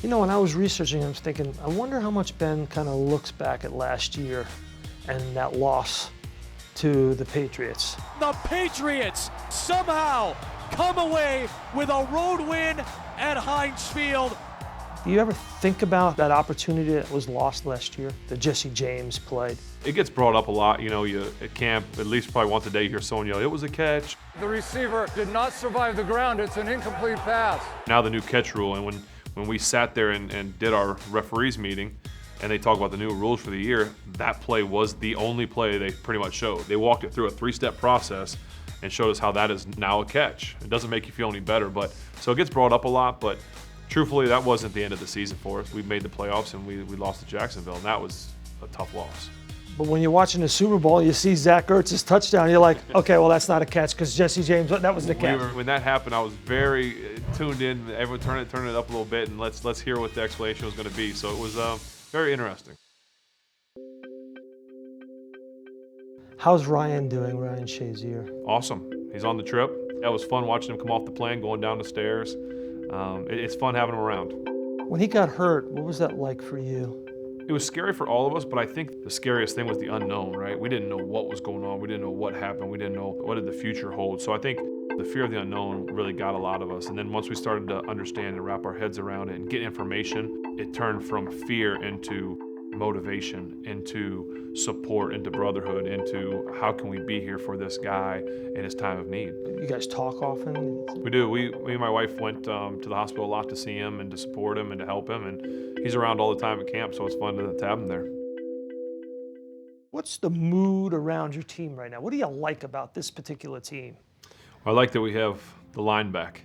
You know, when I was researching, I was thinking, I wonder how much Ben kind of looks back at last year and that loss to the Patriots. The Patriots somehow come away with a road win at Heinz Field. Do you ever think about that opportunity that was lost last year that Jesse James played? It gets brought up a lot, you know, at camp, at least probably once a day you hear someone yell, "It was a catch." The receiver did not survive the ground. It's an incomplete pass. Now the new catch rule, and when we sat there and did our referees meeting, and they talk about the new rules for the year, that play was the only play they pretty much showed. They walked it through a 3-step process and showed us how that is now a catch. It doesn't make you feel any better, but so it gets brought up a lot, but truthfully, that wasn't the end of the season for us. We made the playoffs and we lost to Jacksonville, and that was a tough loss. But when you're watching the Super Bowl, you see Zach Ertz's touchdown, you're like, okay, well, that's not a catch because Jesse James, that was the catch. When that happened, I was very tuned in. Everyone turn it up a little bit, and let's hear what the explanation was going to be. So it was very interesting. How's Ryan doing, Ryan Shazier? Awesome. He's on the trip. That was fun watching him come off the plane, going down the stairs. It's fun having him around. When he got hurt, what was that like for you? It was scary for all of us, but I think the scariest thing was the unknown, right? We didn't know what was going on. We didn't know what happened. We didn't know what did the future hold. So I think the fear of the unknown really got a lot of us. And then once we started to understand and wrap our heads around it and get information, it turned from fear into motivation, into support, into brotherhood, into how can we be here for this guy in his time of need. You guys talk often? We do. Me and my wife went to the hospital a lot to see him and to support him and to help him, and he's around all the time at camp, so it's fun to have him there. What's the mood around your team right now? What do you like about this particular team? I like that we have the line back.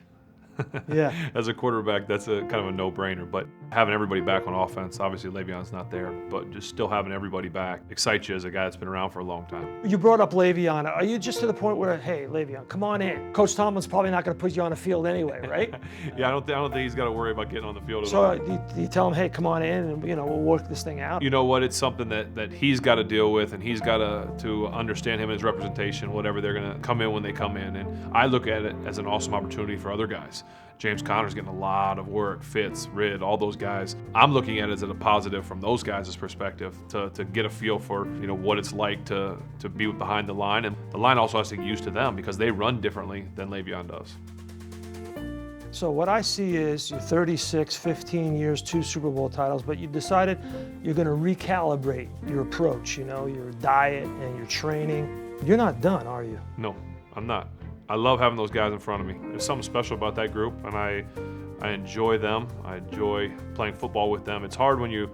Yeah. As a quarterback, that's a kind of a no-brainer, but having everybody back on offense, obviously Le'Veon's not there, but just still having everybody back excites you as a guy that's been around for a long time. You brought up Le'Veon. Are you just to the point where, hey, Le'Veon, come on in? Coach Tomlin's probably not going to put you on the field anyway, right? Yeah, I don't think he's got to worry about getting on the field at So all. do you tell him, hey, come on in and we'll work this thing out? You know what? It's something that he's got to deal with, and he's got to understand him and his representation, whatever they're going to come in when they come in. And I look at it as an awesome opportunity for other guys. James Conner's getting a lot of work, Fitz, Ridd, all those guys. I'm looking at it as a positive from those guys' perspective to get a feel for what it's like to be behind the line. And the line also has to get used to them because they run differently than Le'Veon does. So what I see is you're 36, 15 years, 2 Super Bowl titles, but you decided you're going to recalibrate your approach, your diet and your training. You're not done, are you? No, I'm not. I love having those guys in front of me. There's something special about that group, and I enjoy them. I enjoy playing football with them. It's hard when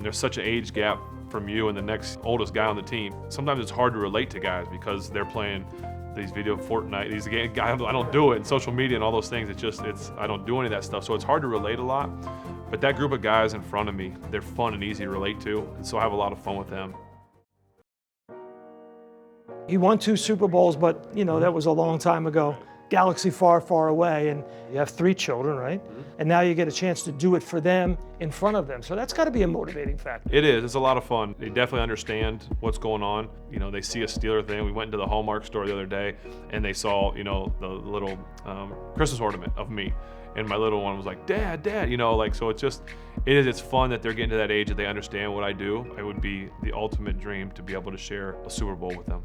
there's such an age gap from you and the next oldest guy on the team. Sometimes it's hard to relate to guys because they're playing these video Fortnite, these guys. I don't do it, and social media and all those things. I don't do any of that stuff, so it's hard to relate a lot. But that group of guys in front of me, they're fun and easy to relate to, and so I have a lot of fun with them. He won 2 Super Bowls, but that was a long time ago. Galaxy far, far away, and you have 3 children, right? And now you get a chance to do it for them in front of them. So that's got to be a motivating factor. It is. It's a lot of fun. They definitely understand what's going on. They see a Steeler thing. We went into the Hallmark store the other day, and they saw, the little Christmas ornament of me. And my little one was like, Dad, so it's fun that they're getting to that age that they understand what I do. It would be the ultimate dream to be able to share a Super Bowl with them.